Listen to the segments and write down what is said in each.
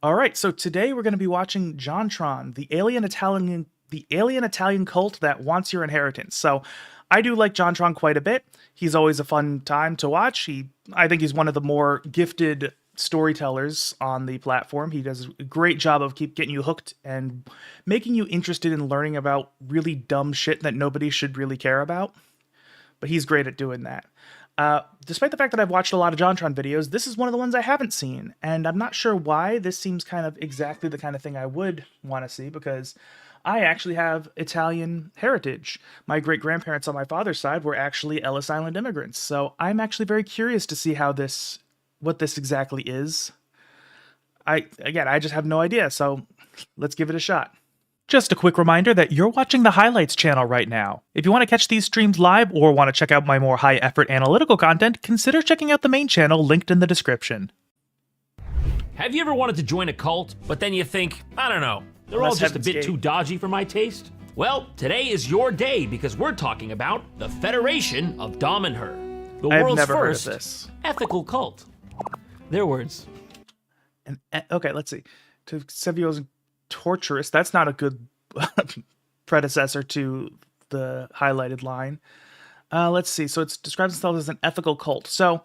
All right, so today we're going to be watching Jontron, the alien Italian cult that wants your inheritance. So I do like Jontron quite a bit. He's always a fun time to watch. I think he's one of the more gifted storytellers on the platform. He does a great job of keep getting you hooked and making you interested in learning about really dumb shit that nobody should really care about. But he's great at doing that. Despite the fact that I've watched a lot of Jontron videos, this is one of the ones I haven't seen, and I'm not sure why. This seems kind of exactly the kind of thing I would want to see, because I actually have Italian heritage. My great-grandparents on my father's side were actually Ellis Island immigrants, so I'm actually very curious to see what this exactly is. I just have no idea, so let's give it a shot. Just a quick reminder that you're watching the Highlights channel right now. If you want to catch these streams live or want to check out my more high-effort analytical content, consider checking out the main channel linked in the description. Have you ever wanted to join a cult, but then you think, I don't know, they're all just a bit too dodgy for my taste? Well, today is your day because we're talking about the Federation of Damanhur, the world's first ethical cult. Their words. Okay, let's see. To Sevio's torturous. That's not a good predecessor to the highlighted line. Let's see. So it describes itself as an ethical cult. So,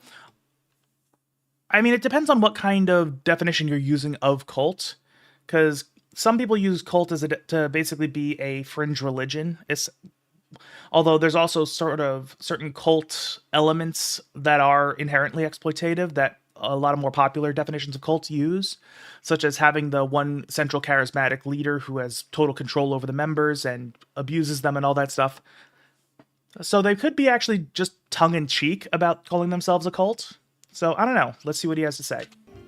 I mean, it depends on what kind of definition you're using of cult, because some people use cult to basically be a fringe religion. Although there's also sort of certain cult elements that are inherently exploitative that a lot of more popular definitions of cults use, such as having the one central charismatic leader who has total control over the members and abuses them and all that stuff. So they could be actually just tongue-in-cheek about calling themselves a cult. So I don't know. Let's see what he has to say.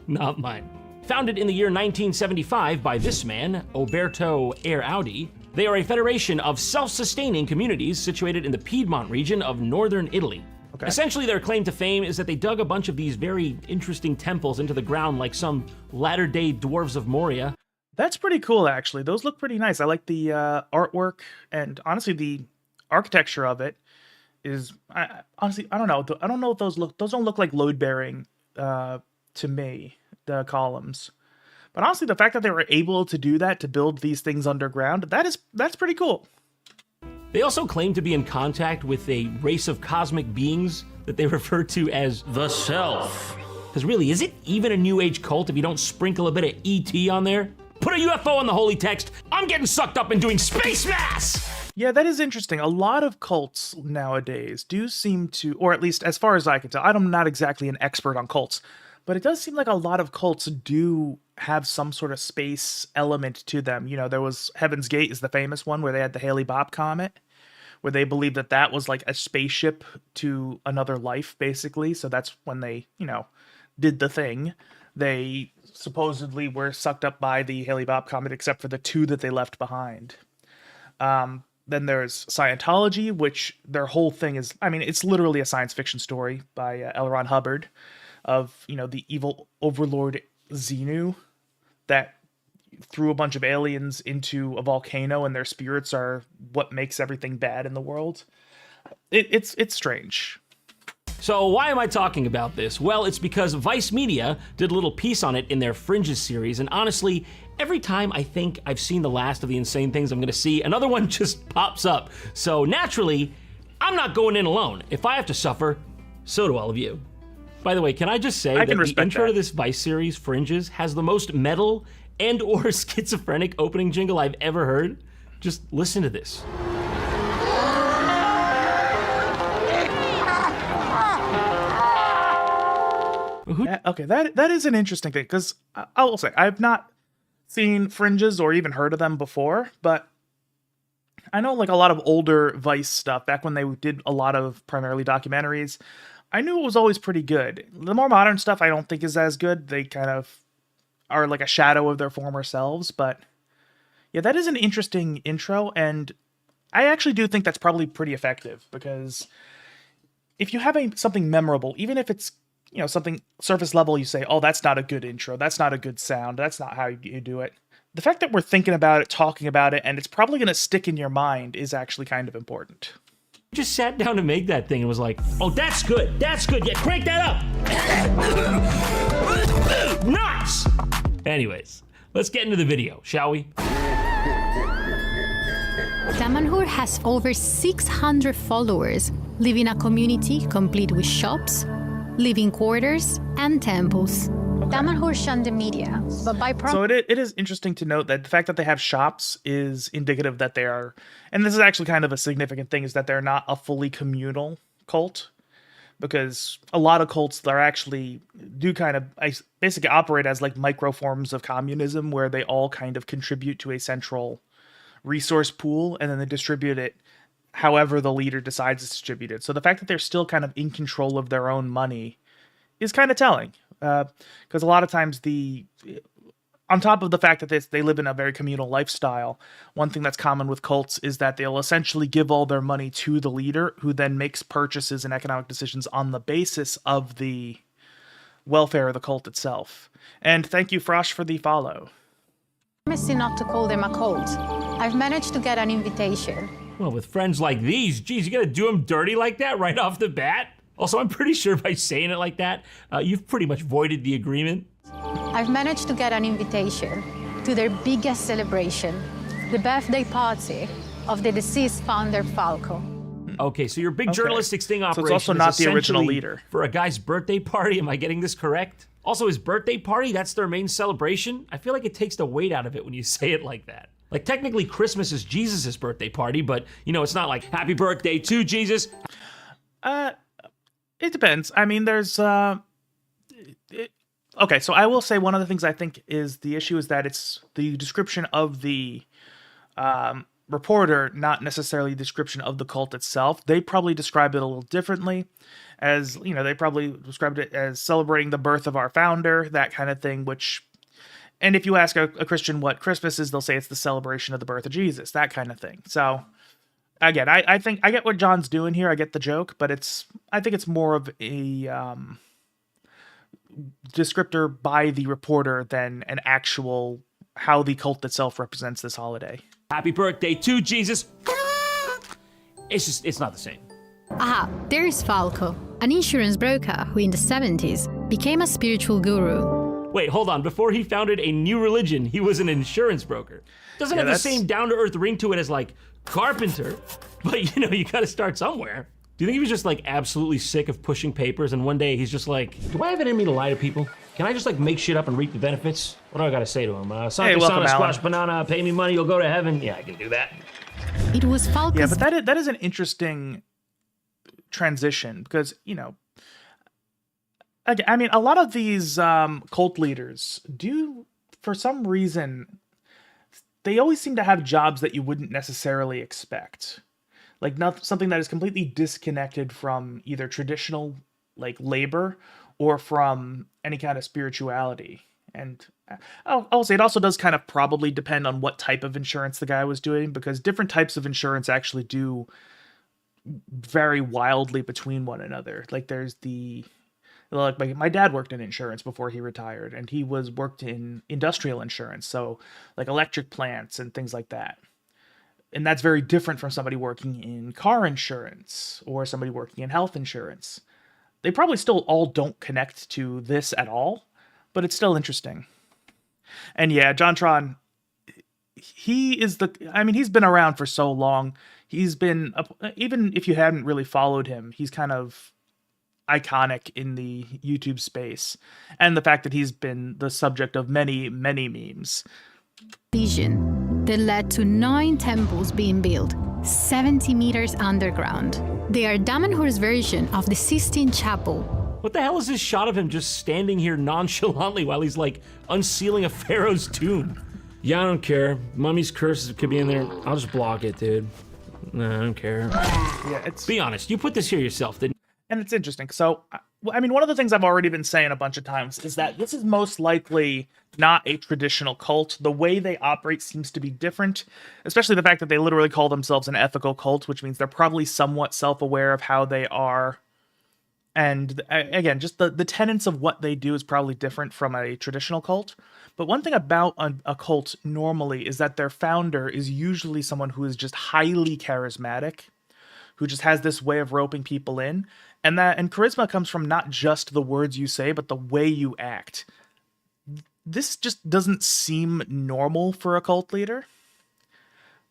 Not mine. Founded in the year 1975 by this man, Oberto Audi, they are a federation of self-sustaining communities situated in the Piedmont region of northern Italy. Okay. Essentially, their claim to fame is that they dug a bunch of these very interesting temples into the ground like some latter-day dwarves of Moria. That's pretty cool, actually. Those look pretty nice. I like the artwork, and honestly, the architecture of it is... honestly, I don't know. I don't know if those don't look like load-bearing to me, the columns. But honestly, the fact that they were able to do that, to build these things underground, that's pretty cool. They also claim to be in contact with a race of cosmic beings that they refer to as the Self. Because really, is it even a New Age cult if you don't sprinkle a bit of ET on there? Put a UFO on the holy text, I'm getting sucked up in doing space mass! Yeah, that is interesting. A lot of cults nowadays do seem to, or at least as far as I can tell, I'm not exactly an expert on cults, but it does seem like a lot of cults do have some sort of space element to them. You know, there was Heaven's Gate is the famous one where they had the Hale-Bopp comet, where they believed that was like a spaceship to another life, basically. So that's when they, did the thing. They supposedly were sucked up by the Hale-Bopp comet, except for the two that they left behind. Then there's Scientology, which their whole thing is, it's literally a science fiction story by L. Ron Hubbard of, the evil overlord Xenu that threw a bunch of aliens into a volcano, and their spirits are what makes everything bad in the world. It's strange. So why am I talking about this? Well, it's because Vice Media did a little piece on it in their Fringes series, and honestly, every time I think I've seen the last of the insane things I'm gonna see, another one just pops up. So naturally, I'm not going in alone. If I have to suffer, so do all of you. By the way, can I just say that the intro to this Vice series, Fringes, has the most metal and or schizophrenic opening jingle I've ever heard? Just listen to this. Okay, that is an interesting thing, because I will say, I've not seen Fringes or even heard of them before, but I know like a lot of older Vice stuff, back when they did a lot of primarily documentaries, I knew it was always pretty good. The more modern stuff I don't think is as good. They kind of are like a shadow of their former selves, but yeah, that is an interesting intro, and I actually do think that's probably pretty effective, because if you have something memorable, even if it's, something surface level, you say, oh, that's not a good intro, that's not a good sound, that's not how you do it. The fact that we're thinking about it, talking about it, and it's probably going to stick in your mind is actually kind of important. Just sat down to make that thing and was like, oh, that's good, yeah, crank that up. Nice! Anyways, let's get into the video, shall we? Damanhur has over 600 followers, live in a community complete with shops, living quarters, and temples. Damanhur shunned the media, but by So it is interesting to note that the fact that they have shops is indicative that they are, and this is actually kind of a significant thing, is that they're not a fully communal cult, because a lot of cults are actually do kind of basically operate as like micro forms of communism, where they all kind of contribute to a central resource pool and then they distribute it however the leader decides to distribute it. So the fact that they're still kind of in control of their own money is kind of telling, because a lot of times on top of the fact that they live in a very communal lifestyle, one thing that's common with cults is that they'll essentially give all their money to the leader, who then makes purchases and economic decisions on the basis of the welfare of the cult itself. And thank you, Frosh, for the follow. promising not to call them a cult. I've managed to get an invitation. Well, with friends like these, geez, you gotta do them dirty like that right off the bat? Also, I'm pretty sure by saying it like that, you've pretty much voided the agreement. I've managed to get an invitation to their biggest celebration, the birthday party of the deceased founder Falco. Okay, so your big journalistic sting operation So it's also not is the original essentially leader. for a guy's birthday party. Am I getting this correct? Also, his birthday party, that's their main celebration? I feel like it takes the weight out of it when you say it like that. Like, technically, Christmas is Jesus' birthday party, but, you know, it's not like, happy birthday to Jesus. It depends. I mean, there's okay, so I will say one of the things I think is the issue is that it's the description of the reporter, not necessarily the description of the cult itself. They probably describe it a little differently, as, you know, they probably described it as celebrating the birth of our founder, that kind of thing, which, and if you ask a Christian what Christmas is, they'll say it's the celebration of the birth of Jesus, that kind of thing. So again, I think I get what John's doing here. I get the joke, but I think it's more of a descriptor by the reporter than an actual how the cult itself represents this holiday. Happy birthday to Jesus. It's not the same. Aha, there is Falco, an insurance broker who in the 70s became a spiritual guru. Wait, hold on. Before he founded a new religion, he was an insurance broker. Doesn't have the same down-to-earth ring to it as, like, carpenter. But, you know, you gotta start somewhere. Do you think he was just, like, absolutely sick of pushing papers, and one day he's just like, do I have it in me to lie to people? Can I just, like, make shit up and reap the benefits? What do I gotta say to him? Sante welcome, sana, squash, Alan. banana, pay me money, you'll go to heaven. Yeah, I can do that. It was Falco's Yeah, but that is an interesting transition, because, you know, again, I mean, a lot of these cult leaders do, for some reason, they always seem to have jobs that you wouldn't necessarily expect. Like, not something that is completely disconnected from either traditional, like, labor or from any kind of spirituality. And I'll say it also does kind of probably depend on what type of insurance the guy was doing, because different types of insurance actually do vary wildly between one another. Like, there's like my dad worked in insurance before he retired, and he worked in industrial insurance, so like electric plants and things like that. And that's very different from somebody working in car insurance or somebody working in health insurance. They probably still all don't connect to this at all, but it's still interesting. And yeah, Jontron, he's been around for so long. He's been, even if you hadn't really followed him, he's kind of iconic in the YouTube space. And the fact that he's been the subject of many, many memes. vision that led to 9 temples being built, 70 meters underground. They are Damanhur's version of the Sistine Chapel. What the hell is this shot of him just standing here nonchalantly while he's, like, unsealing a pharaoh's tomb? Yeah, I don't care. Mummy's curse could be in there. I'll just block it, dude. No, I don't care. Yeah, Be honest, you put this here yourself, didn't you? and it's interesting. So, I mean, one of the things I've already been saying a bunch of times is that this is most likely not a traditional cult. The way they operate seems to be different, especially the fact that they literally call themselves an ethical cult, which means they're probably somewhat self-aware of how they are. And again, just the tenets of what they do is probably different from a traditional cult. But one thing about a cult normally is that their founder is usually someone who is just highly charismatic, who just has this way of roping people in. And charisma comes from not just the words you say, but the way you act. this just doesn't seem normal for a cult leader.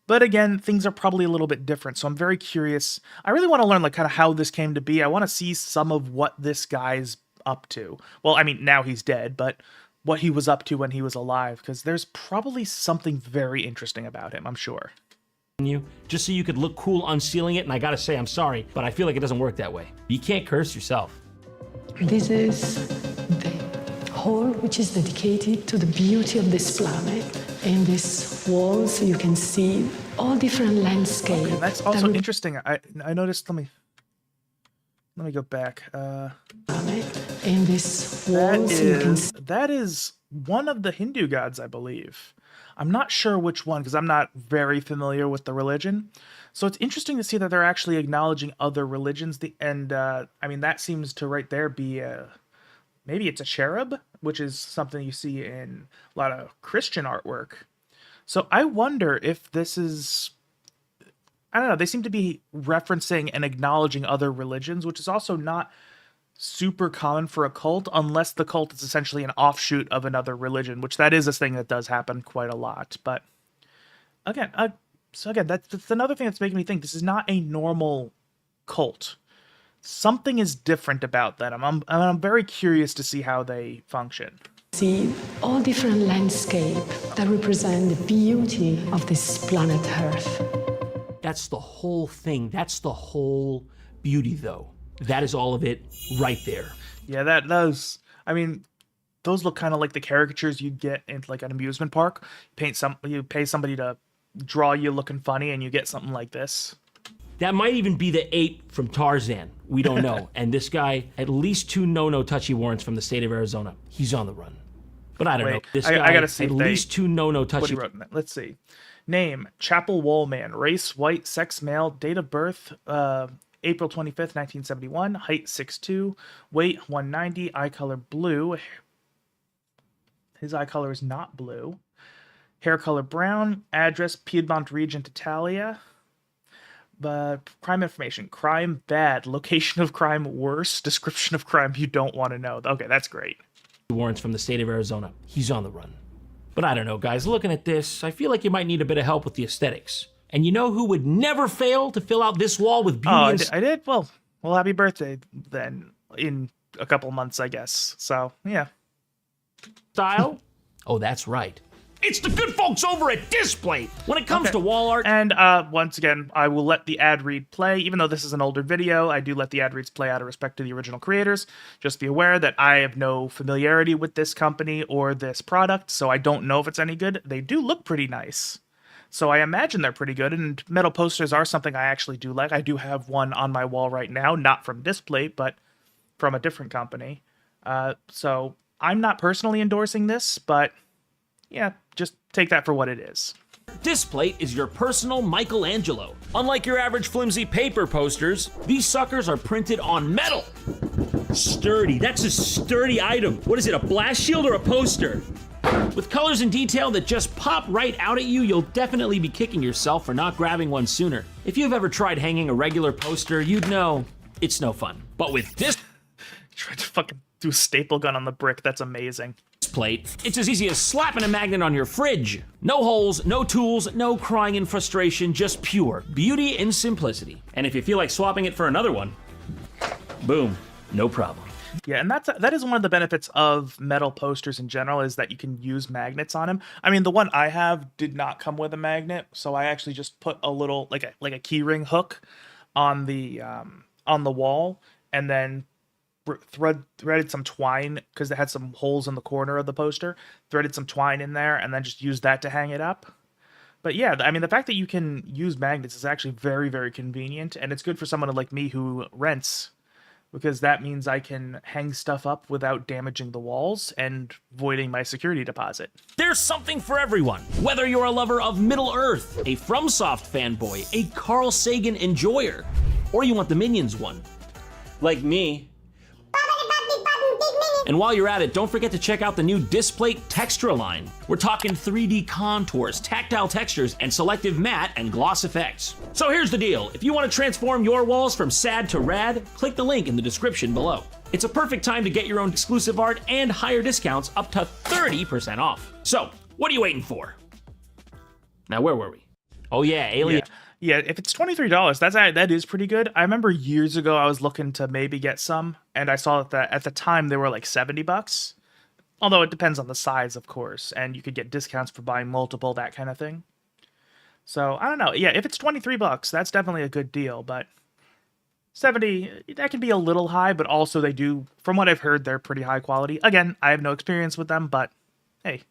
But again, things are probably a little bit different, so I'm very curious. I really want to learn like kind of how this came to be. I want to see some of what this guy's up to. Well, I mean, now he's dead, but what he was up to when he was alive, because there's probably something very interesting about him, I'm sure. You just so you could look cool unsealing it, and I gotta say I'm sorry, but I feel like it doesn't work that way. You can't curse yourself. This is the hall which is dedicated to the beauty of this planet. In this wall, so you can see all different landscapes. Okay, that's also interesting. I noticed. Let me go back. In this wall, so you can see. That is one of the Hindu gods, I believe. I'm not sure which one because I'm not very familiar with the religion. So it's interesting to see that they're actually acknowledging other religions. I mean, that seems to right there be maybe it's a cherub, which is something you see in a lot of Christian artwork. So I wonder if this is, I don't know, they seem to be referencing and acknowledging other religions, which is also not super common for a cult, unless the cult is essentially an offshoot of another religion, which that is a thing that does happen quite a lot. But again, that's another thing that's making me think this is not a normal cult. Something is different about them. I'm very curious to see how they function. See all different landscapes that represent the beauty of this planet Earth. That's the whole thing. That's the whole beauty, though. That is all of it right there. Yeah, that does. I mean, those look kind of like the caricatures you'd get in like an amusement park. You pay somebody to draw you looking funny, and you get something like this. That might even be the ape from Tarzan. We don't know. And this guy, at least 2 no touchy warrants from the state of Arizona. He's on the run. But I don't know. This guy, I gotta see at least 2 no touchy. What he wrote in that. Let's see. Name: Chapel Wall Man. Race: white. Sex: male. Date of birth: April 25th, 1971. Height: 6'2". Weight: 190. Eye color: blue. His eye color is not blue. Hair color: brown. Address: Piedmont region, Italia. But crime information: crime bad, location of crime worse, description of crime you don't want to know. Okay, that's great. Warrants from the state of Arizona. He's on the run. But I don't know, guys. Looking at this, I feel like you might need a bit of help with the aesthetics. And you know who would never fail to fill out this wall with beauty? I did? Well, happy birthday then in a couple months, I guess. So, yeah. Style? Oh, that's right. It's the good folks over at Displate. When it comes to wall art. And once again, I will let the ad read play. Even though this is an older video, I do let the ad reads play out of respect to the original creators. Just be aware that I have no familiarity with this company or this product, so I don't know if it's any good. They do look pretty nice. So I imagine they're pretty good, and metal posters are something I actually do like. I do have one on my wall right now, not from Displate, but from a different company. So I'm not personally endorsing this, but yeah, just take that for what it is. Displate is your personal Michelangelo. Unlike your average flimsy paper posters, these suckers are printed on metal. Sturdy, that's a sturdy item. What is it, a blast shield or a poster? With colors and detail that just pop right out at you, you'll definitely be kicking yourself for not grabbing one sooner. If you've ever tried hanging a regular poster, you'd know it's no fun. But with this... Tried to fucking do a staple gun on the brick, that's amazing. Plate, it's as easy as slapping a magnet on your fridge. No holes, no tools, no crying in frustration, just pure beauty and simplicity. And if you feel like swapping it for another one, boom, no problem. Yeah, and that is one of the benefits of metal posters in general, is that you can use magnets on them. I mean, the one I have did not come with a magnet, so I actually just put a little like a keyring hook on the wall, and then threaded some twine, because it had some holes in the corner of the poster, threaded some twine in there, and then just used that to hang it up. But yeah, I mean, the fact that you can use magnets is actually very, very convenient, and it's good for someone like me who rents, because that means I can hang stuff up without damaging the walls and voiding my security deposit. There's something for everyone. Whether you're a lover of Middle-earth, a FromSoft fanboy, a Carl Sagan enjoyer, or you want the Minions one, like me. And while you're at it, don't forget to check out the new Displate Textura line. We're talking 3D contours, tactile textures, and selective matte and gloss effects. So here's the deal. If you want to transform your walls from sad to rad, click the link in the description below. It's a perfect time to get your own exclusive art and higher discounts up to 30% off. So, what are you waiting for? Now, where were we? Oh yeah, Alien. Yeah, if it's $23, that is pretty good. I remember years ago I was looking to maybe get some, and I saw that at the time they were like $70. Although it depends on the size, of course, and you could get discounts for buying multiple, that kind of thing. So, I don't know. Yeah, if it's $23, that's definitely a good deal, but 70, that can be a little high, but also they do, from what I've heard, they're pretty high quality. Again, I have no experience with them, but hey,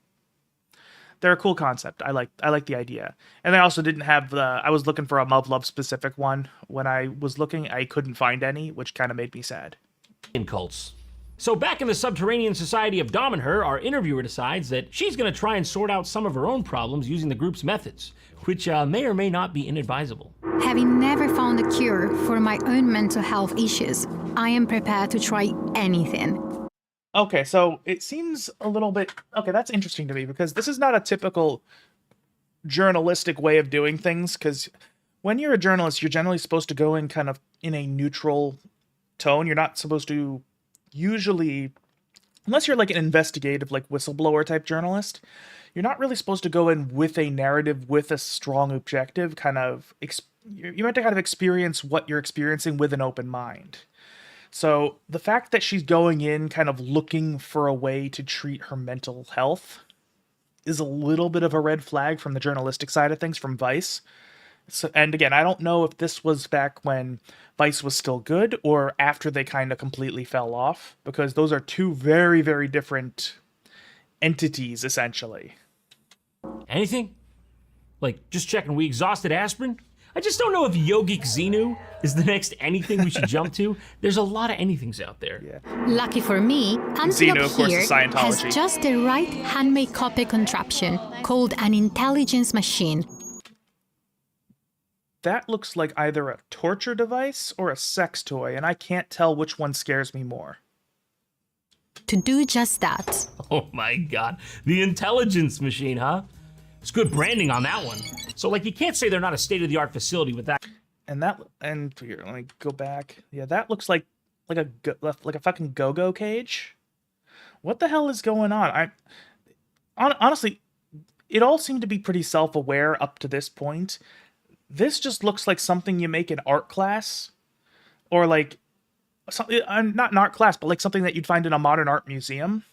they're a cool concept. I like the idea. And they also didn't have I was looking for a Muv Love specific one. When I was looking, I couldn't find any, which kind of made me sad. In cults. So back in the subterranean society of Damanhur, our interviewer decides that she's going to try and sort out some of her own problems using the group's methods, which may or may not be inadvisable. Having never found a cure for my own mental health issues, I am prepared to try anything. Okay, so it seems a little bit... Okay, that's interesting to me, because this is not a typical journalistic way of doing things, because when you're a journalist, you're generally supposed to go in kind of in a neutral tone. You're not supposed to usually... Unless you're like an investigative, like whistleblower type journalist, you're not really supposed to go in with a narrative, with a strong objective, kind of... You're meant to kind of experience what you're experiencing with an open mind. So the fact that she's going in kind of looking for a way to treat her mental health is a little bit of a red flag from the journalistic side of things, from Vice. So, and again, I don't know if this was back when Vice was still good or after they kind of completely fell off, because those are two very, very different entities, essentially. Anything? Like, just checking, we exhausted aspirin? I just don't know if Yogic Xenu is the next anything we should jump to. There's a lot of anythings out there. Yeah. Lucky for me, Xenu, Antelope of course, here is has Scientology. just the right handmade copy contraption called an intelligence machine. That looks like either a torture device or a sex toy, and I can't tell which one scares me more. To do just that. Oh my god. The intelligence machine, huh? It's good branding on that one. So, like, you can't say they're not a state-of-the-art facility with that. And here, let me go back. Yeah, that looks like a fucking go-go cage. What the hell is going on? Honestly, it all seemed to be pretty self-aware up to this point. This just looks like something you make in art class, or like not an art class, but like something that you'd find in a modern art museum,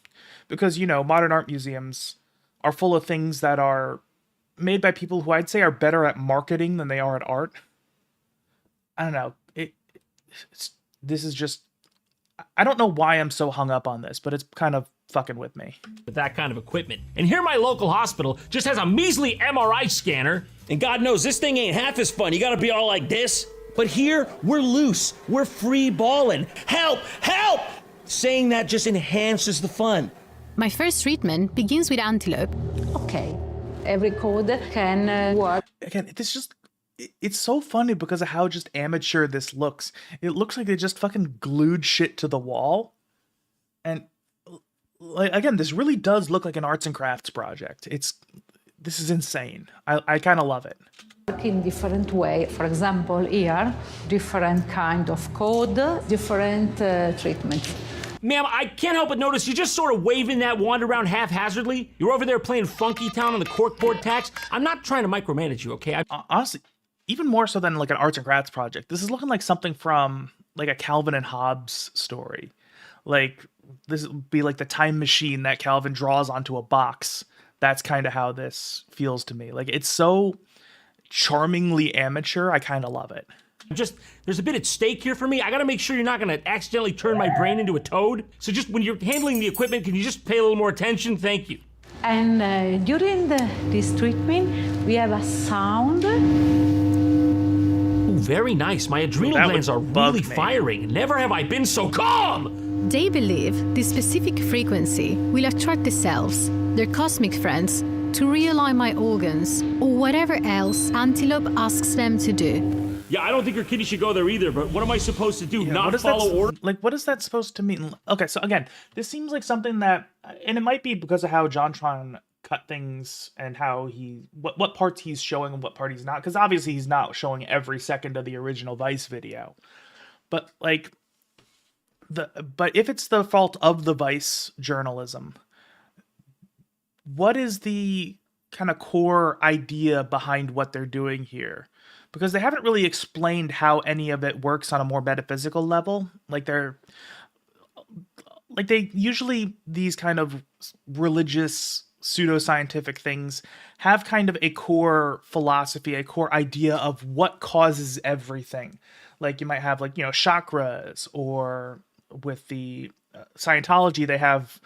because modern art museums are full of things that are made by people who I'd say are better at marketing than they are at art. I don't know. This is just... I don't know why I'm so hung up on this, but it's kind of fucking with me. With that kind of equipment. And here my local hospital just has a measly MRI scanner. And God knows this thing ain't half as fun. You gotta be all like this. But here, we're loose. We're free balling. Help! Help! Saying that just enhances the fun. My first treatment begins with Antelope. Okay, every code can work. Again, it's so funny because of how just amateur this looks. It looks like they just fucking glued shit to the wall. And like, again, this really does look like an arts and crafts project. This is insane. I kind of love it. In different way. For example, here, different kind of code, different treatment. Ma'am, I can't help but notice you're just sort of waving that wand around haphazardly. You're over there playing Funky Town on the corkboard tax. I'm not trying to micromanage you, okay? Honestly, even more so than like an arts and crafts project, this is looking like something from like a Calvin and Hobbes story. Like, this would be like the time machine that Calvin draws onto a box. That's kind of how this feels to me. Like, it's so charmingly amateur. I kind of love it. There's a bit at stake here for me. I gotta make sure you're not gonna accidentally turn my brain into a toad. So just when you're handling the equipment, can you just pay a little more attention? Thank you. And during this treatment, we have a sound. Ooh, very nice. My adrenal That glands are would bug really me. firing. Never have I been so calm! They believe this specific frequency will attract the selves, their cosmic friends, to realign my organs, or whatever else Antelope asks them to do. Yeah, I don't think your kitty should go there either, but what am I supposed to do? Yeah, Not follow orders? Like, what is that supposed to mean? Okay, so again, this seems like something that, and it might be because of how Jontron cut things and how what parts he's showing and what part he's not, because obviously he's not showing every second of the original Vice video. But like, But if it's the fault of the Vice journalism, what is the kind of core idea behind what they're doing here? Because they haven't really explained how any of it works on a more metaphysical level. They usually, these kind of religious pseudoscientific things have kind of a core philosophy, a core idea of what causes everything. Like you might have chakras, or with the Scientology, they have,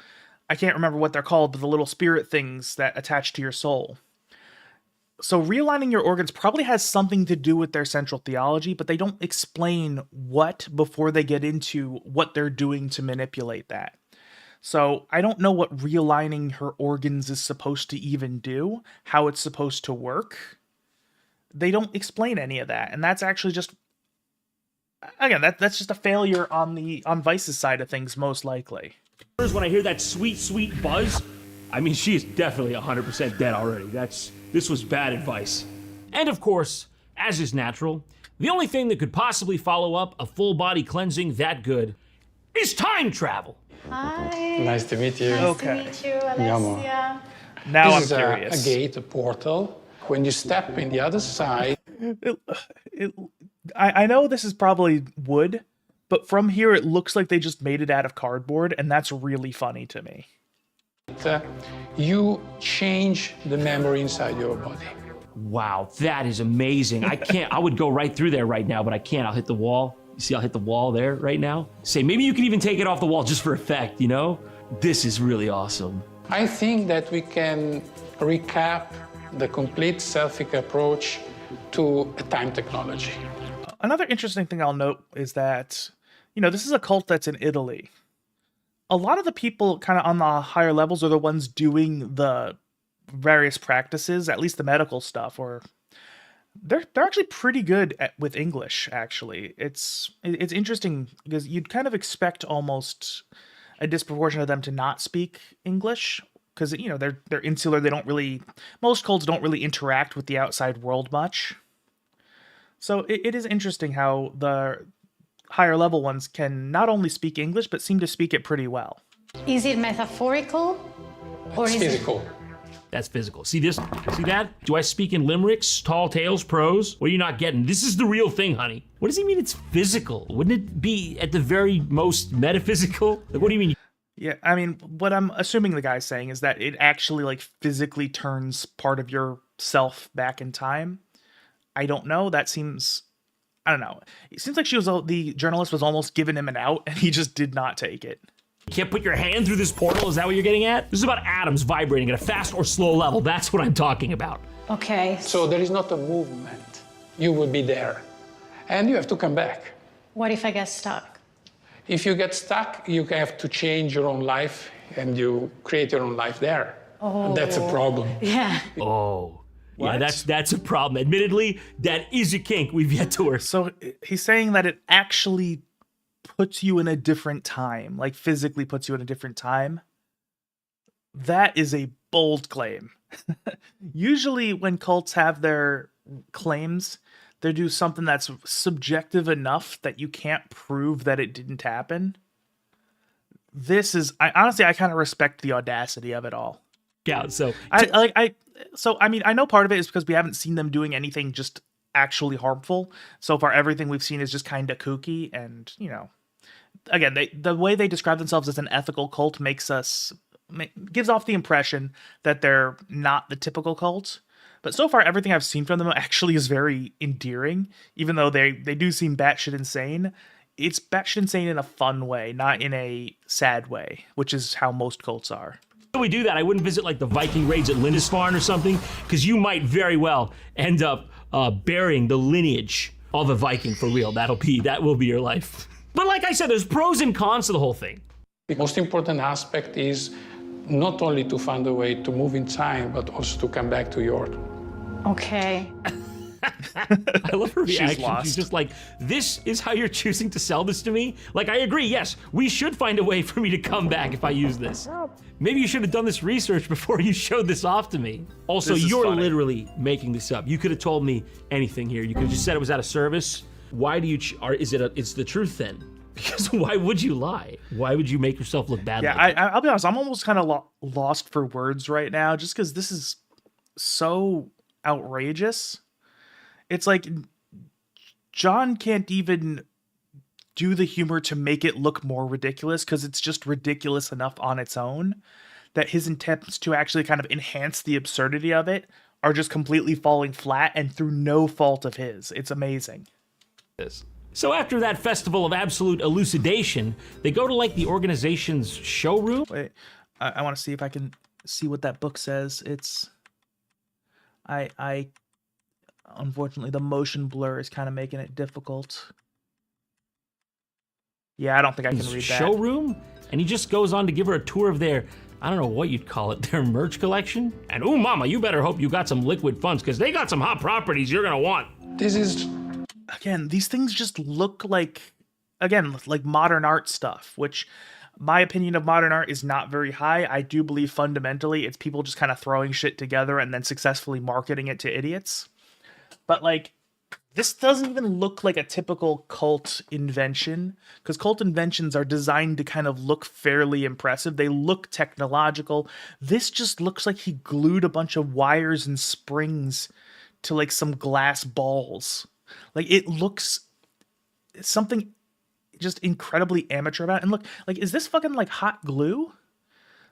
I can't remember what they're called, but the little spirit things that attach to your soul. So realigning your organs probably has something to do with their central theology, but they don't explain what before they get into what they're doing to manipulate that. So I don't know what realigning her organs is supposed to even do, how it's supposed to work. They don't explain any of that, and that's actually just, again, that's just a failure on Vice's side of things, most likely. When I hear that sweet, sweet buzz, I mean, she is definitely 100% dead already. This was bad advice. And of course, as is natural, the only thing that could possibly follow up a full body cleansing that good is time travel. Hi. Nice to meet you. Okay. Nice to meet you, Alessia. Now I'm This is curious. a gate, a portal. When you step in the other side, I know this is probably wood, but from here it looks like they just made it out of cardboard, and that's really funny to me. you change the memory inside your body. Wow, that is amazing. I would go right through there right now, but I can't. I'll hit the wall. You see, I'll hit the wall there right now. Say, maybe you can even take it off the wall just for effect, you know? This is really awesome. I think that we can recap the complete selfic approach to a time technology. Another interesting thing I'll note is that, this is a cult that's in Italy. A lot of the people kind of on the higher levels are the ones doing the various practices, at least the medical stuff, or they're actually pretty good with English, actually. It's interesting because you'd kind of expect almost a disproportion of them to not speak English because, they're insular. Most cults don't really interact with the outside world much. So it is interesting how the higher level ones can not only speak English, but seem to speak it pretty well. Is it metaphorical? Or It's is it physical. That's physical. See this? See that? Do I speak in limericks, tall tales, prose? What are you not getting? This is the real thing, honey. What does he mean it's physical? Wouldn't it be at the very most metaphysical? Like, what do you mean? Yeah, I mean, what I'm assuming the guy's saying is that it actually physically turns part of your self back in time. I don't know. That seems, I don't know. It seems like the journalist was almost giving him an out and he just did not take it. You can't put your hand through this portal? Is that what you're getting at? This is about atoms vibrating at a fast or slow level. That's what I'm talking about. okay? So there is not a movement. You will be there. And you have to come back. What if I get stuck? If you get stuck, you have to change your own life and you create your own life there. And that's a problem. Yeah. Oh. Yeah, What? that's a problem. Admittedly, that is a kink we've yet to work. So he's saying that it actually puts you in a different time, physically puts you in a different time. That is a bold claim. Usually when cults have their claims, they do something that's subjective enough that you can't prove that it didn't happen. This is, I kind of respect the audacity of it all. Yeah, so I mean, I know part of it is because we haven't seen them doing anything just actually harmful. So far, everything we've seen is just kind of kooky. And, again, the way they describe themselves as an ethical cult gives off the impression that they're not the typical cult. But so far, everything I've seen from them actually is very endearing, even though they do seem batshit insane. It's batshit insane in a fun way, not in a sad way, which is how most cults are. we do that, I wouldn't visit the Viking raids at Lindisfarne or something, because you might very well end up burying the lineage of a Viking for real. That will be your life. But like I said, there's pros and cons to the whole thing. The most important aspect is not only to find a way to move in time, but also to come back to your. Okay. I love her reaction. lost. She's just like, this is how you're choosing to sell this to me? I agree, yes, we should find a way for me to come back if I use this. Maybe you should have done this research before you showed this off to me. Also, This is you're funny. literally making this up. You could have told me anything here. You could have just said it was out of service. Why do you, it's the truth then? Because why would you lie? Why would you make yourself look bad? Yeah, like I'll be honest. I'm almost kind of lost for words right now, just because this is so outrageous. It's like John can't even do the humor to make it look more ridiculous because it's just ridiculous enough on its own that his attempts to actually kind of enhance the absurdity of it are just completely falling flat and through no fault of his. It's amazing. this. So after that festival of absolute elucidation, they go to like the organization's showroom. Wait, I want to see if I can see what that book says. It's I unfortunately the motion blur is kind of making it difficult. Yeah, I don't think I can read that. Showroom, and he just goes on to give her a tour of their, I don't know what you'd call it, their merch collection. And ooh, mama, you better hope you got some liquid funds because they got some hot properties you're gonna want. This is Again, these things just look like, again, like modern art stuff, which my opinion of modern art is not very high. I do believe fundamentally it's people just kind of throwing shit together and then successfully marketing it to idiots. But like, this doesn't even look like a typical cult invention, because cult inventions are designed to kind of look fairly impressive. They look technological. This just looks like he glued a bunch of wires and springs to like some glass balls. Like, it looks something just incredibly amateur about it. And look, like, is this fucking like hot glue?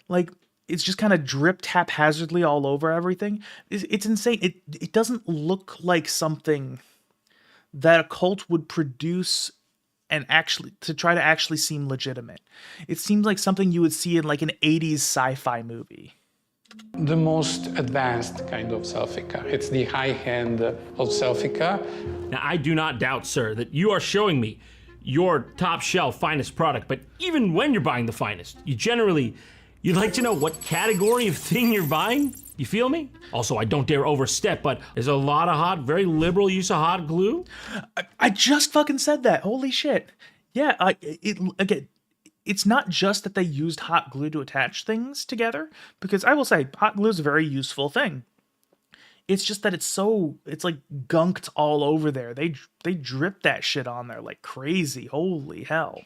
Like, it's just kind of dripped haphazardly all over everything. It's insane. It doesn't look like something that a cult would produce and actually to try to actually seem legitimate. It seems like something you would see in like an 80s sci-fi movie. the most advanced kind of selfie car. It's the high end of selfie car. Now, I do not doubt, sir, that you are showing me your top shelf finest product, but even when you're buying the finest, you'd like to know what category of thing you're buying? You feel me? Also, I don't dare overstep, but there's a lot of very liberal use of hot glue. I just fucking said that. Holy shit. Yeah, again, it's not just that they used hot glue to attach things together, because I will say hot glue is a very useful thing. It's just that it's like gunked all over there. They drip that shit on there like crazy. Holy hell.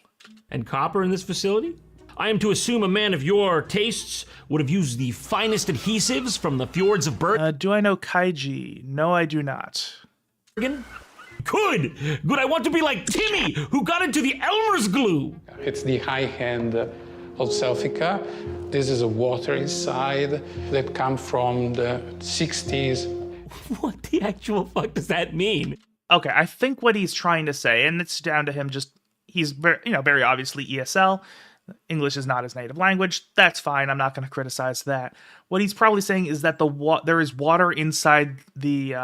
And copper in this facility? I am to assume a man of your tastes would have used the finest adhesives from the fjords of Bergen. Do I know Kaiji? No, I do not. Good! I want to be like Timmy, who got into the Elmer's glue! It's the high end of selfie car. This is a water inside that come from the 60s. What the actual fuck does that mean? Okay, I think what he's trying to say, and it's down to him he's very obviously ESL. English is not his native language. That's fine. I'm not going to criticize that. What he's probably saying is that there is water inside the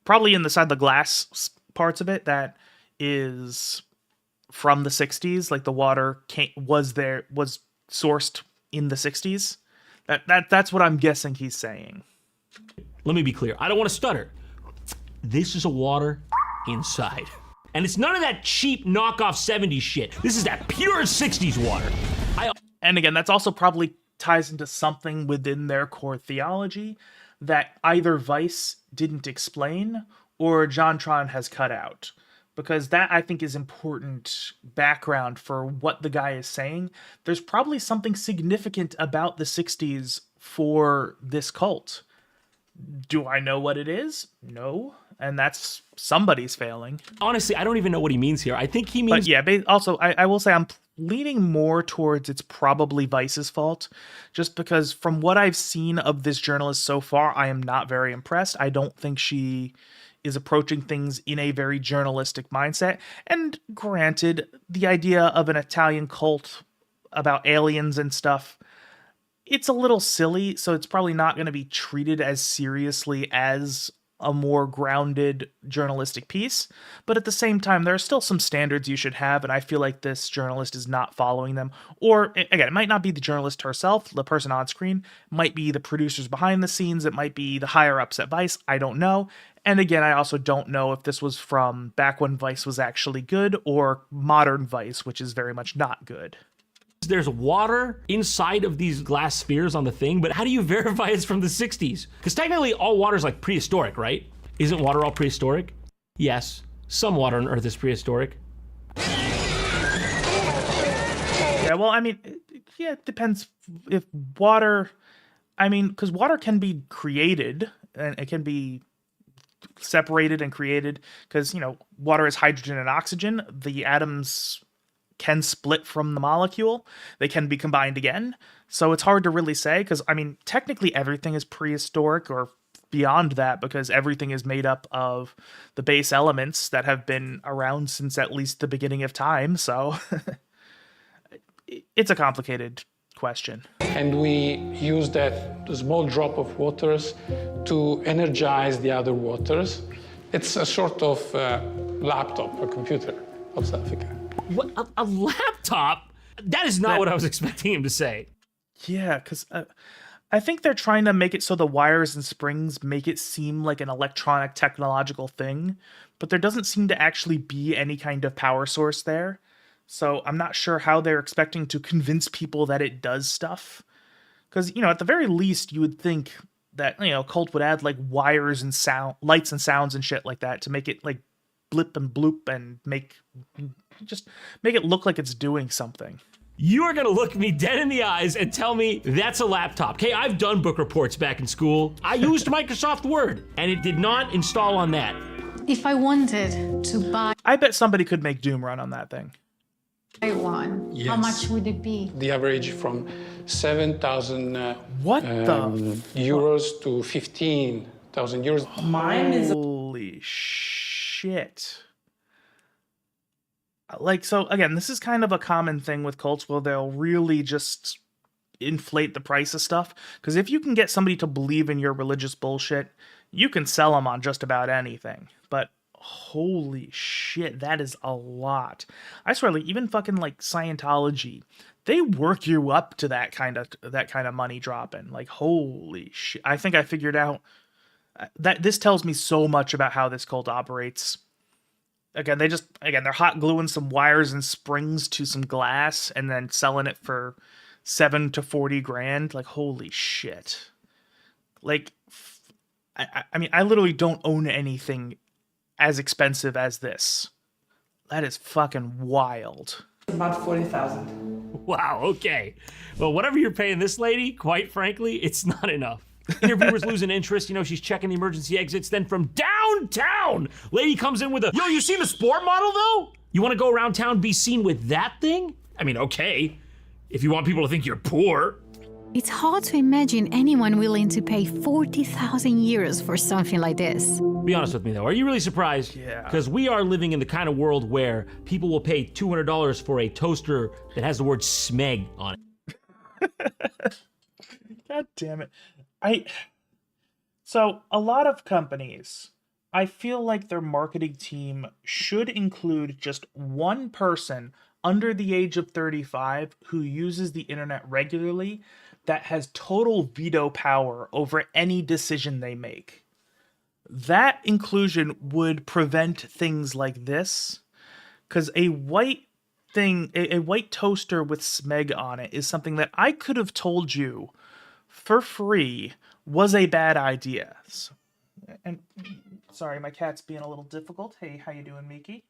probably inside the glass parts of it that is from the 60s. Like the water was sourced in the 60s. That's what I'm guessing he's saying. Let me be clear. I don't want to stutter. This is a water inside. And it's none of that cheap knockoff 70s shit. This is that pure 60s water. And again, that's also probably ties into something within their core theology that either Vice didn't explain or Jontron has cut out. Because that, I think, is important background for what the guy is saying. There's probably something significant about the 60s for this cult. Do I know what it is? No. And that's somebody's failing. Honestly, I don't even know what he means here. I think he means... But yeah, also, I will say I'm leaning more towards it's probably Vice's fault. Just because from what I've seen of this journalist so far, I am not very impressed. I don't think she is approaching things in a very journalistic mindset. And granted, the idea of an Italian cult about aliens and stuff, it's a little silly, so it's probably not going to be treated as seriously as a more grounded journalistic piece. But at the same time, there are still some standards you should have, and I feel like this journalist is not following them. Or, again, it might not be the journalist herself, the person on screen. It might be the producers behind the scenes. It might be the higher-ups at Vice. I don't know. And again, I also don't know if this was from back when Vice was actually good or modern Vice, which is very much not good. There's water inside of these glass spheres on the thing, but how do you verify it's from the 60s? Because technically all water is like prehistoric, right? Isn't water all prehistoric? Yes, some water on Earth is prehistoric. Yeah, well, I mean, yeah, it depends if water. I mean, because water can be created and it can be separated and created because, water is hydrogen and oxygen. The atoms can split from the molecule, they can be combined again. So it's hard to really say because, I mean, technically everything is prehistoric or beyond that because everything is made up of the base elements that have been around since at least the beginning of time. So it's a complicated question. And we use that small drop of waters to energize the other waters. It's a sort of laptop, a computer of Selfica. What? A laptop? That is not what I was expecting him to say. Yeah, because I think they're trying to make it so the wires and springs make it seem like an electronic technological thing, but there doesn't seem to actually be any kind of power source there. So I'm not sure how they're expecting to convince people that it does stuff. Because, at the very least, you would think that, Cult would add, like, wires and lights and sounds and shit like that to make it, like, blip and bloop and make it look like it's doing something. You are gonna look me dead in the eyes and tell me that's a laptop. Okay, I've done book reports back in school. I used Microsoft Word, and it did not install on that. If I wanted to buy I bet somebody could make Doom run on that thing. one, Yes. how much would it be? The average from 7,000 What the euros to 15,000 euros. Holy shit. Like, so again, this is kind of a common thing with cults where they'll really just inflate the price of stuff. Because if you can get somebody to believe in your religious bullshit, you can sell them on just about anything. But holy shit, that is a lot. I swear, like, even fucking like Scientology, they work you up to that kind of money dropping. Like, holy shit. I think I figured out that this tells me so much about how this cult operates. Again, they're hot gluing some wires and springs to some glass and then selling it for $7 to $40 grand. Like, holy shit. Like, I mean, I literally don't own anything as expensive as this. That is fucking wild. About 40,000. Wow, okay. Well, whatever you're paying this lady, quite frankly, it's not enough. Interviewers losing interest, she's checking the emergency exits. Then from downtown, lady comes in with yo, you seen the sport model though? You want to go around town be seen with that thing? I mean, okay, if you want people to think you're poor. It's hard to imagine anyone willing to pay 40,000 euros for something like this. Be honest with me though, are you really surprised? Yeah. Because we are living in the kind of world where people will pay $200 for a toaster that has the word smeg on it. God damn it. So a lot of companies, I feel like their marketing team should include just one person under the age of 35 who uses the internet regularly that has total veto power over any decision they make. That inclusion would prevent things like this, because a white toaster with smeg on it is something that I could have told you for free was a bad idea. And sorry, my cat's being a little difficult. Hey, how you doing, Miki?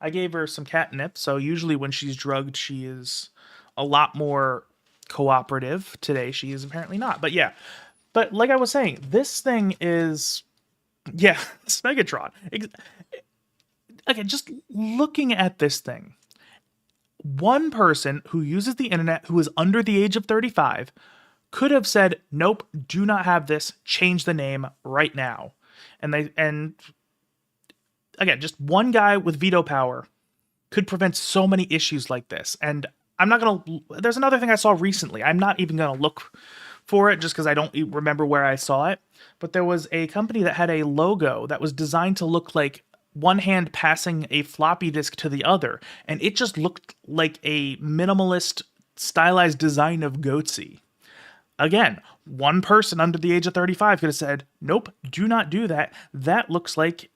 I gave her some catnip, so usually when she's drugged, she is a lot more cooperative. Today, she is apparently not. But yeah, but like I was saying, this thing is, yeah, Smegatron. Again, just looking at this thing, one person who uses the internet who is under the age of 35 could have said, nope, do not have this, change the name right now. And again, just one guy with veto power could prevent so many issues like this. And I'm not going to, there's another thing I saw recently. I'm not even going to look for it just because I don't remember where I saw it. But there was a company that had a logo that was designed to look like one hand passing a floppy disk to the other. And it just looked like a minimalist stylized design of Goatsy. Again, one person under the age of 35 could have said, nope, do not do that. That looks like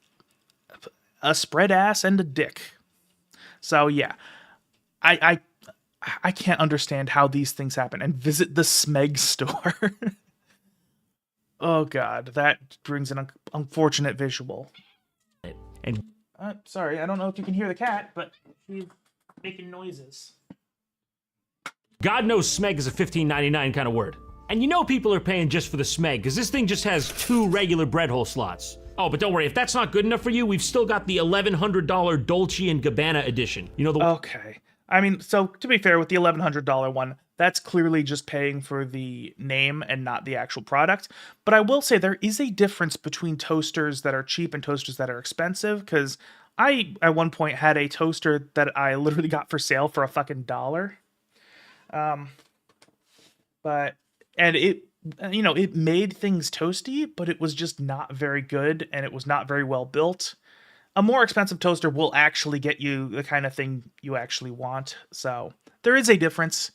a spread ass and a dick. So yeah, I can't understand how these things happen. And visit the Smeg store. Oh god, that brings an unfortunate visual. And Sorry, I don't know if you can hear the cat, but she's making noises. God knows smeg is a $15.99 kind of word. And you know people are paying just for the smeg, because this thing just has 2 regular bread hole slots. Oh, but don't worry, if that's not good enough for you, we've still got the $1,100 Dolce & Gabbana edition. You know the Okay. I mean, so to be fair, with the $1,100 one, that's clearly just paying for the name and not the actual product. But I will say there is a difference between toasters that are cheap and toasters that are expensive, because I, at one point, had a toaster that I literally got for sale for a fucking dollar. And it, you know, it made things toasty, but it was just not very good, and it was not very well built. A more expensive toaster will actually get you the kind of thing you actually want. So there is a difference.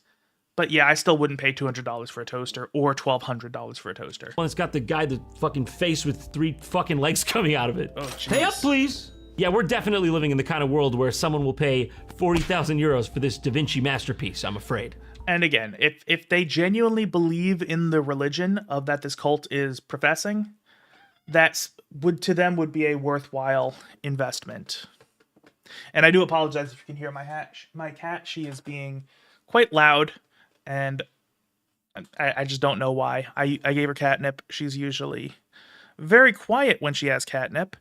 But yeah, I still wouldn't pay $200 for a toaster or $1,200 for a toaster. one that's got the guy, the fucking face with 3 fucking legs coming out of it. Oh, jeez. Pay up, please. Yeah, we're definitely living in the kind of world where someone will pay 40,000 euros for this Da Vinci masterpiece, I'm afraid. And again, if they genuinely believe in the religion of that this cult is professing, that's would to them would be a worthwhile investment. And I do apologize if you can hear my cat. She is being quite loud, and I just don't know why. I gave her catnip. She's usually very quiet when she has catnip.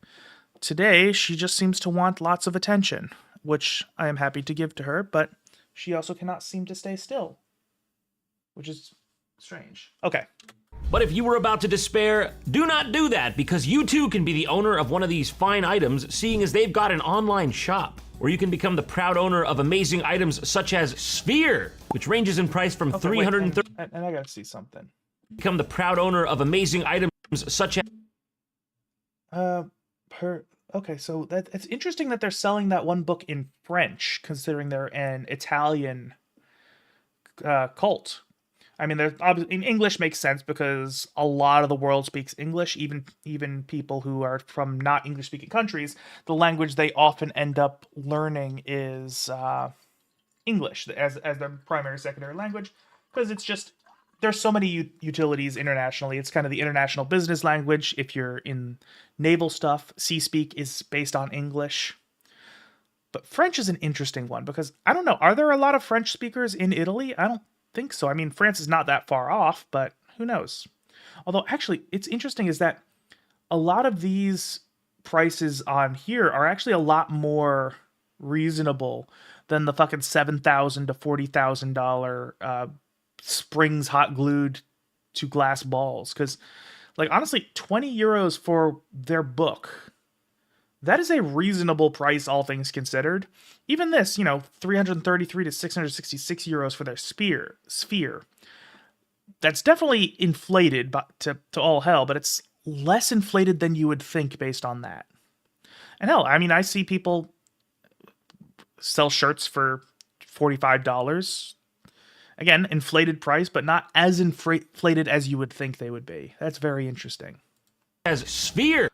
Today, she just seems to want lots of attention, which I am happy to give to her, but she also cannot seem to stay still, which is strange. Okay. But if you were about to despair, do not do that, because you too can be the owner of one of these fine items, seeing as they've got an online shop, where you can become the proud owner of amazing items such as Sphere, which ranges in price from $330. And I gotta see something. Become the proud owner of amazing items such as Okay, so it's interesting that they're selling that one book in French, considering they're an Italian cult. I mean, in English makes sense because a lot of the world speaks English. Even people who are from not English-speaking countries, the language they often end up learning is English as their primary, secondary language, because it's just there's so many utilities internationally. It's kind of the international business language. If you're in naval stuff, Sea Speak is based on English. But French is an interesting one because I don't know. Are there a lot of French speakers in Italy? I don't think so. I mean, France is not that far off, but who knows? Although, actually, it's interesting is that a lot of these prices on here are actually a lot more reasonable than the fucking $7,000 to $40,000 springs hot glued to glass balls. Because, like, honestly, 20 euros for their book, that is a reasonable price, all things considered. Even this, 333 to 666 euros for their sphere. That's definitely inflated to all hell, but it's less inflated than you would think based on that. And hell, I mean, I see people sell shirts for $45. Again, inflated price, but not as inflated as you would think they would be. That's very interesting. as Sphere.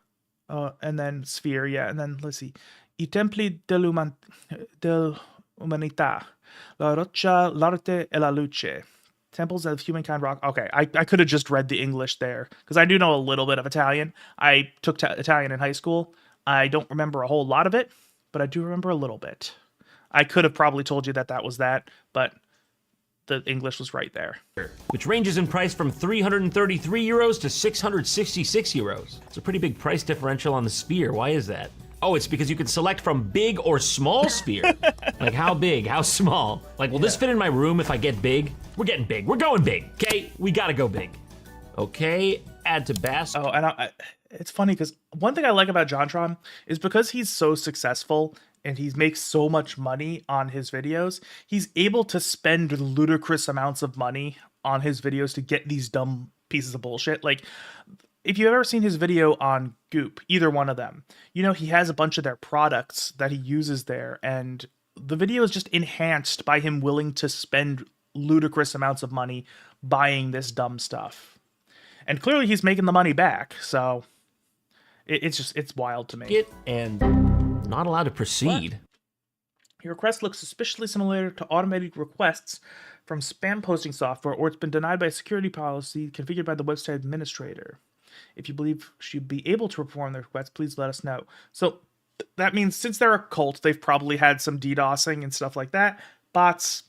And then Sphere, yeah. And then, let's see. I templi dell'umanità, la roccia, l'arte e la luce. Temples of Humankind Rock. Okay, I could have just read the English there, because I do know a little bit of Italian. I took Italian in high school. I don't remember a whole lot of it, but I do remember a little bit. I could have probably told you that was that, but the English was right there. Which ranges in price from 333 euros to 666 euros. It's a pretty big price differential on the Sphere. Why is that? Oh, it's because you can select from big or small Sphere. Like how big, how small? Like, will this fit in my room if I get big? We're getting big. We're going big, okay? We gotta go big. Okay, add to basket. Oh, and it's funny because one thing I like about Jontron is because he's so successful and he makes so much money on his videos, he's able to spend ludicrous amounts of money on his videos to get these dumb pieces of bullshit. Like, if you've ever seen his video on Goop, either one of them, he has a bunch of their products that he uses there, and the video is just enhanced by him willing to spend ludicrous amounts of money buying this dumb stuff. And clearly he's making the money back, so it's wild to me. And not allowed to proceed. What? Your request looks suspiciously similar to automated requests from spam posting software, or it's been denied by a security policy configured by the website administrator. If you believe she'd be able to perform the request, please let us know. So that means since they're a cult, they've probably had some DDoSing and stuff like that. Bots,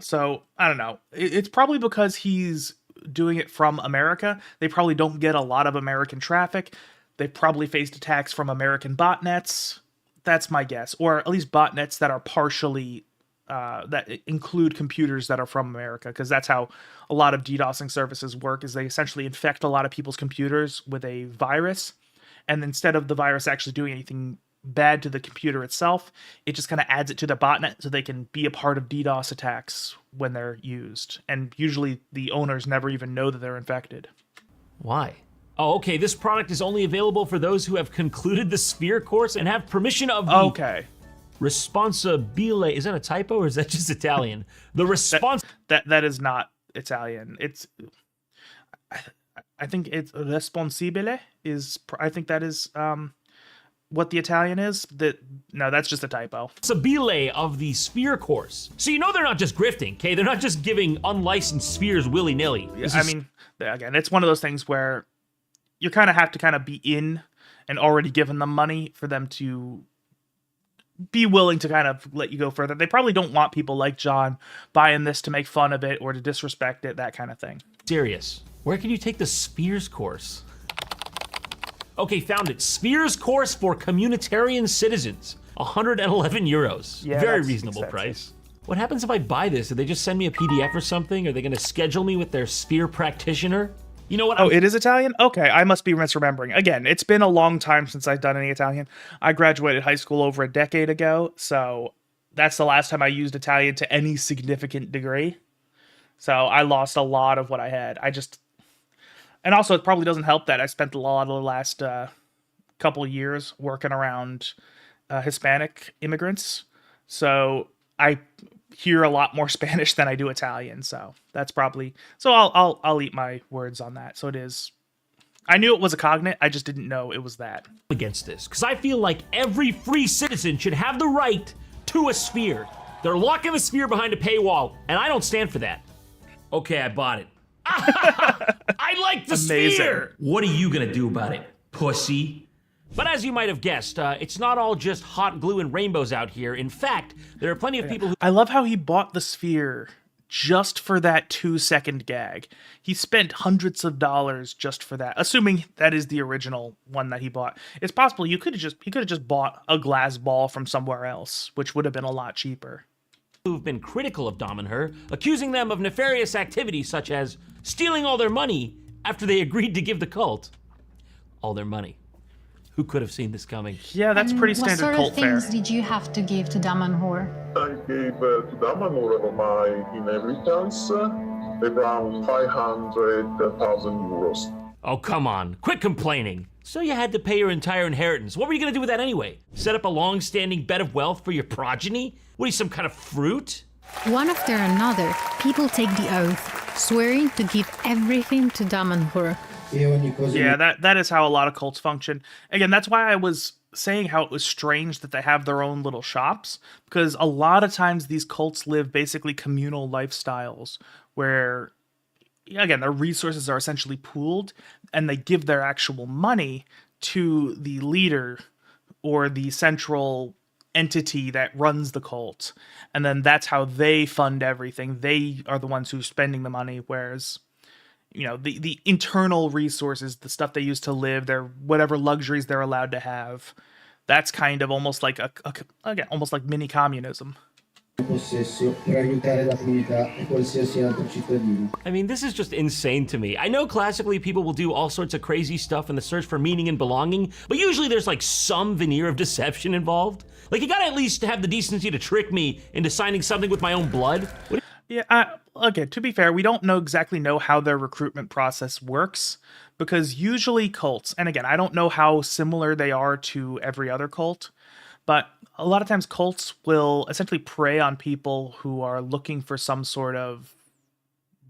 So I don't know. It's probably because he's doing it from America. They probably don't get a lot of American traffic. They probably faced attacks from American botnets. That's my guess, or at least botnets that are partially that include computers that are from America, because that's how a lot of DDoSing services work. Is they essentially infect a lot of people's computers with a virus, and instead of the virus actually doing anything bad to the computer itself, it just kind of adds it to the botnet so they can be a part of DDoS attacks when they're used. And usually the owners never even know that they're infected. Why? Oh, okay, this product is only available for those who have concluded the Sphere course and have permission of the Okay. responsabile. Is that a typo or is that just Italian? The response. That is not Italian. It's I think it's responsibile is, I think that is what the Italian is. No, that's just a typo. Sabile of the Sphere course. So you know they're not just grifting, okay? They're not just giving unlicensed spheres willy-nilly. I mean, again, it's one of those things where you kind of have to kind of be in and already given them money for them to be willing to kind of let you go further. They probably don't want people like John buying this to make fun of it or to disrespect it, that kind of thing. Serious. Where can you take the Spheres course? Okay, found it. Spheres course for communitarian citizens. 111 euros. Yeah, Very that's reasonable expensive. price. What happens if I buy this? Do they just send me a PDF or something? Are they going to schedule me with their Sphere practitioner? You know what? Oh, it is Italian? Okay, I must be misremembering. Again, it's been a long time since I've done any Italian. I graduated high school over a decade ago, so that's the last time I used Italian to any significant degree. So I lost a lot of what I had. And also it probably doesn't help that I spent a lot of the last couple of years working around Hispanic immigrants. So I hear a lot more Spanish than I do Italian. So that's probably, so I'll eat my words on that. So it is, I knew it was a cognate. I just didn't know it was that. Against this, because I feel like every free citizen should have the right to a sphere. They're locking the sphere behind a paywall, and I don't stand for that. Okay, I bought it. I like the Amazing. sphere! What are you gonna do about it, pussy? But as you might have guessed, it's not all just hot glue and rainbows out here. In fact, there are plenty of people who... I love how he bought the sphere just for that 2-second gag. He spent hundreds of dollars just for that, assuming that is the original one that he bought. It's possible he could have just bought a glass ball from somewhere else, which would have been a lot cheaper. who've been critical of Damanhur, accusing them of nefarious activities such as stealing all their money after they agreed to give the cult all their money. Who could have seen this coming? Yeah, that's pretty standard what sort cult of fare. things did you have to give to Damanhur? I gave to Damanhur my inheritance around 500,000 euros. Oh, come on. Quit complaining. So you had to pay your entire inheritance. What were you going to do with that anyway? Set up a long-standing bed of wealth for your progeny? What are you, some kind of fruit? One after another, people take the oath, swearing to give everything to Damanhur. Yeah, that is how a lot of cults function. Again, that's why I was saying how it was strange that they have their own little shops, because a lot of times these cults live basically communal lifestyles where, again, their resources are essentially pooled and they give their actual money to the leader or the central entity that runs the cult. And then that's how they fund everything. They are the ones who's spending the money, whereas, you know, the internal resources, the stuff they use to live, their whatever luxuries they're allowed to have, that's kind of almost like again, almost like mini communism. I mean, this is just insane to me. I know classically people will do all sorts of crazy stuff in the search for meaning and belonging, but usually there's like some veneer of deception involved. Like, you gotta at least have the decency to trick me into signing something with my own blood. Yeah, okay, to be fair, we don't exactly know how their recruitment process works, because usually cults, and again, I don't know how similar they are to every other cult, but a lot of times cults will essentially prey on people who are looking for some sort of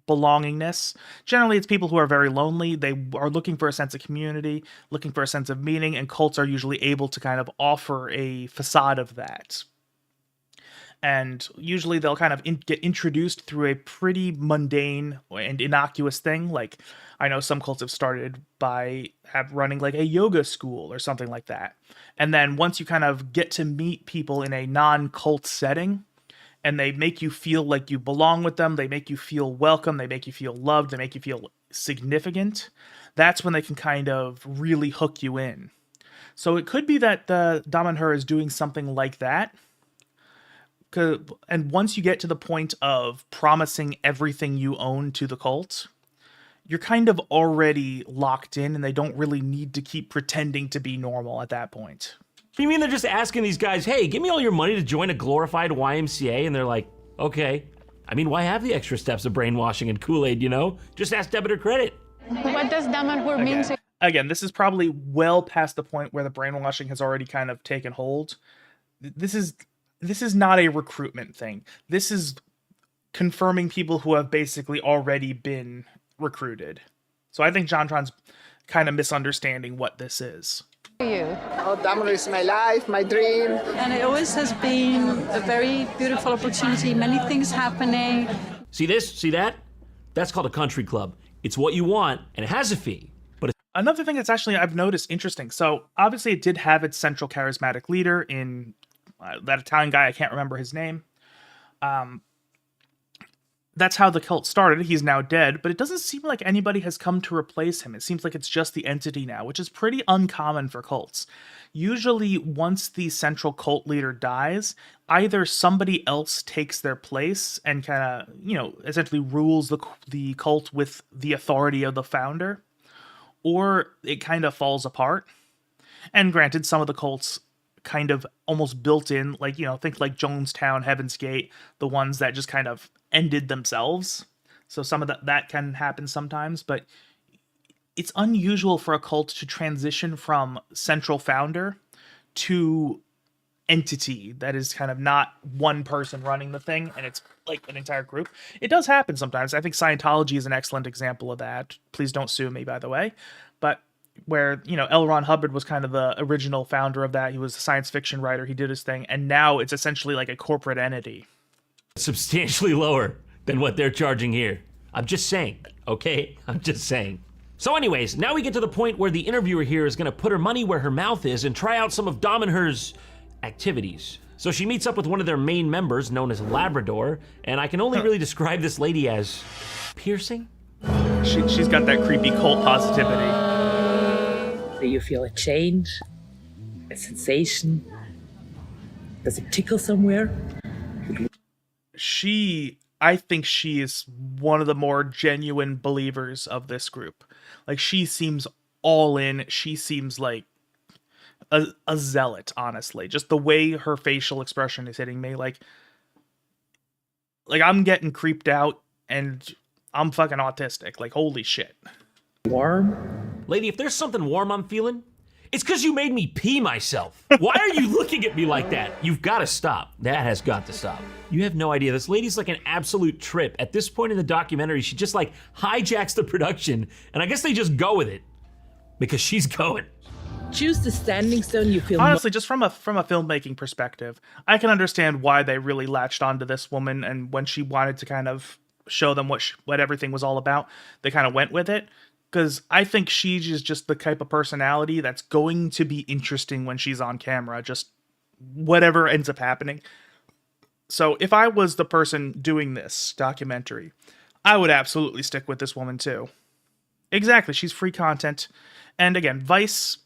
belongingness. Generally, it's people who are very lonely. They are looking for a sense of community, looking for a sense of meaning, and cults are usually able to kind of offer a facade of that. And usually they'll kind of get introduced through a pretty mundane and innocuous thing. Like, I know some cults have started by running like a yoga school or something like that. And then once you kind of get to meet people in a non-cult setting, and they make you feel like you belong with them. They make you feel welcome. They make you feel loved. They make you feel significant. That's when they can kind of really hook you in. So it could be that the Damanhur is doing something like that. And once you get to the point of promising everything you own to the cult, you're kind of already locked in, and they don't really need to keep pretending to be normal at that point. You mean they're just asking these guys, hey, give me all your money to join a glorified YMCA? And they're like, okay. I mean, why have the extra steps of brainwashing and Kool-Aid, you know? Just ask debit or credit. What does Damanhur mean to Again, this is probably well past the point where the brainwashing has already kind of taken hold. This is not a recruitment thing. This is confirming people who have basically already been recruited. So I think Jontron's kind of misunderstanding what this is. you? Oh, Damanhur is my life, my dream. And it always has been a very beautiful opportunity, many things happening. See this? See that? That's called a country club. It's what you want, and it has a fee. But Another thing that's actually I've noticed interesting. So obviously it did have its central charismatic leader in that Italian guy. I can't remember his name. That's how the cult started. He's now dead, but it doesn't seem like anybody has come to replace him. It seems like it's just the entity now, which is pretty uncommon for cults. Usually, once the central cult leader dies, either somebody else takes their place and kind of, essentially rules the cult with the authority of the founder, or it kind of falls apart. And granted, some of the cults kind of almost built in, like, think like Jonestown, Heaven's Gate, the ones that just kind of ended themselves. So some of that can happen sometimes, but it's unusual for a cult to transition from central founder to entity that is kind of not one person running the thing and it's like an entire group. It does happen sometimes. I think Scientology is an excellent example of that. Please don't sue me, by the way. But where, L. Ron Hubbard was kind of the original founder of that. He was a science fiction writer. He did his thing. And now it's essentially like a corporate entity. substantially lower than what they're charging here. I'm just saying, okay? I'm just saying. So anyways, now we get to the point where the interviewer here is gonna put her money where her mouth is and try out some of Damanhur's activities. So she meets up with one of their main members, known as Labrador, and I can only really describe this lady as piercing. She's got that creepy cult positivity. Do you feel a change? A sensation? Does it tickle somewhere? I think she is one of the more genuine believers of this group. Like, she seems all in. She seems like a zealot, honestly. Just the way her facial expression is hitting me. Like I'm getting creeped out and I'm fucking autistic. Like, holy shit. Warm? Lady, if there's something warm I'm feeling, it's because you made me pee myself. Why are you looking at me like that? You've got to stop. That has got to stop. You have no idea. This lady's like an absolute trip. At this point in the documentary, she just like hijacks the production, and I guess they just go with it because she's going. Choose the standing stone you feel. Honestly, just from a filmmaking perspective, I can understand why they really latched onto this woman, and when she wanted to kind of show them what everything was all about, they kind of went with it. Because I think she is just the type of personality that's going to be interesting when she's on camera, just whatever ends up happening. So if I was the person doing this documentary, I would absolutely stick with this woman too. Exactly, she's free content. And again, Vice,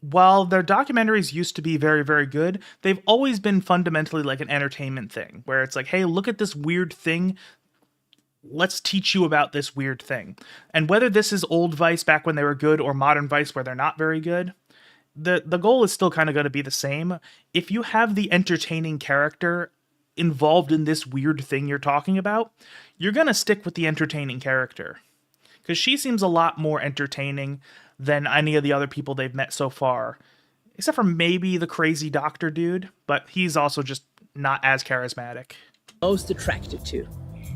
while their documentaries used to be very, very good, they've always been fundamentally like an entertainment thing, where it's like, hey, look at this weird thing. Let's teach you about this weird thing. And whether this is old Vice back when they were good or modern Vice where they're not very good, the goal is still kind of going to be the same. If you have the entertaining character involved in this weird thing you're talking about, you're going to stick with the entertaining character. Because she seems a lot more entertaining than any of the other people they've met so far. Except for maybe the crazy doctor dude, but he's also just not as charismatic. Most attracted to.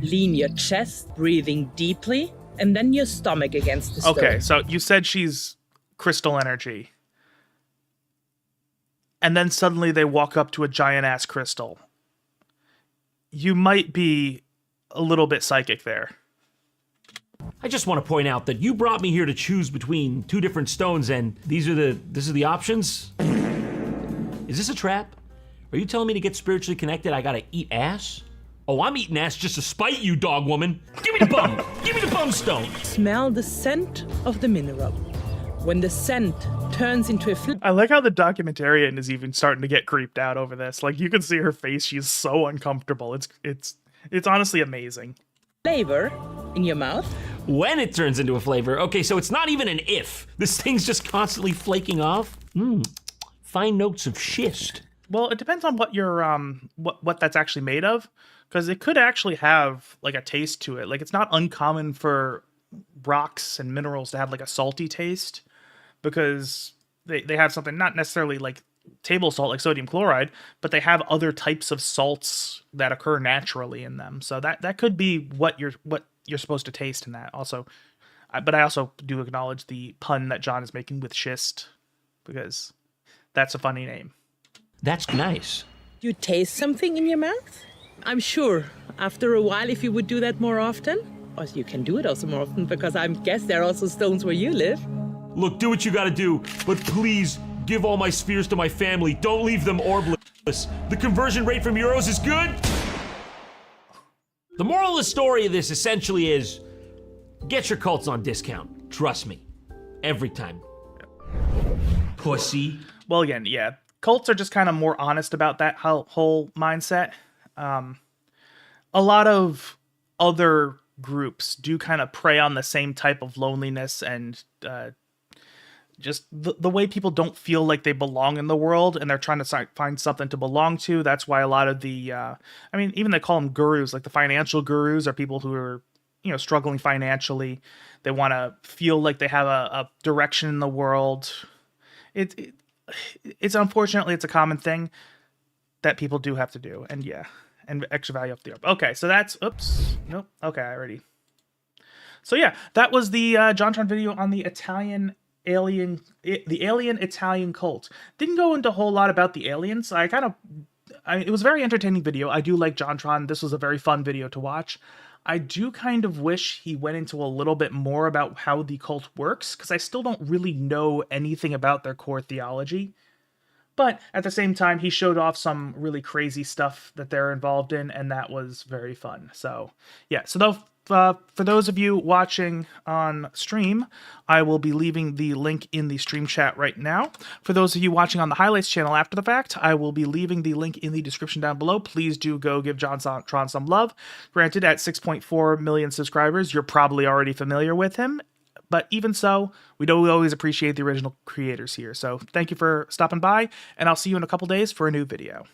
Lean your chest, breathing deeply, and then your stomach against the stone. Okay, so you said she's crystal energy. And then suddenly they walk up to a giant-ass crystal. You might be a little bit psychic there. I just want to point out that you brought me here to choose between two different stones, and this are the options? Is this a trap? Are you telling me to get spiritually connected I gotta eat ass? Oh, I'm eating ass just to spite you, dog woman. Give me the bum. Give me the bum stone. Smell the scent of the mineral. When the scent turns into a I like how the documentarian is even starting to get creeped out over this. Like, you can see her face; she's so uncomfortable. It's honestly amazing. flavor in your mouth. When it turns into a flavor. Okay, so it's not even an if. This thing's just constantly flaking off. Fine notes of schist. Well, it depends on what your what that's actually made of, because it could actually have like a taste to it. Like, it's not uncommon for rocks and minerals to have like a salty taste, because they have something not necessarily like table salt like sodium chloride, but they have other types of salts that occur naturally in them. So that could be what you're supposed to taste in that also. But I also do acknowledge the pun that John is making with schist, because that's a funny name. That's nice. You taste something in your mouth? I'm sure after a while, if you would do that more often, or you can do it also more often, because I guess there are also stones where you live. Look, do what you gotta do, but please give all my spheres to my family. Don't leave them orbless. The conversion rate from euros is good. The moral of the story of this essentially is, get your cults on discount. Trust me. Every time. Pussy. Well, again, yeah, cults are just kind of more honest about that whole mindset. A lot of other groups do kind of prey on the same type of loneliness and just the way people don't feel like they belong in the world, and they're trying to find something to belong to. That's why a lot of the, even they call them gurus, like the financial gurus are people who are, struggling financially. They want to feel like they have a direction in the world. It's unfortunately, it's a common thing that people do have to do. And yeah, and extra value up the up. Okay, so that's, oops, nope. Okay, I already. So yeah, that was the Jontron video on the alien Italian cult. Didn't go into a whole lot about the aliens. It was a very entertaining video. I do like Jontron. This was a very fun video to watch. I do kind of wish he went into a little bit more about how the cult works, because I still don't really know anything about their core theology. But at the same time, he showed off some really crazy stuff that they're involved in, and that was very fun. So yeah, for those of you watching on stream, I will be leaving the link in the stream chat right now. For those of you watching on the highlights channel after the fact, I will be leaving the link in the description down below. Please do go give Jontron some love. Granted, at 6.4 million subscribers, you're probably already familiar with him. But even so, we do always appreciate the original creators here. So thank you for stopping by, and I'll see you in a couple days for a new video.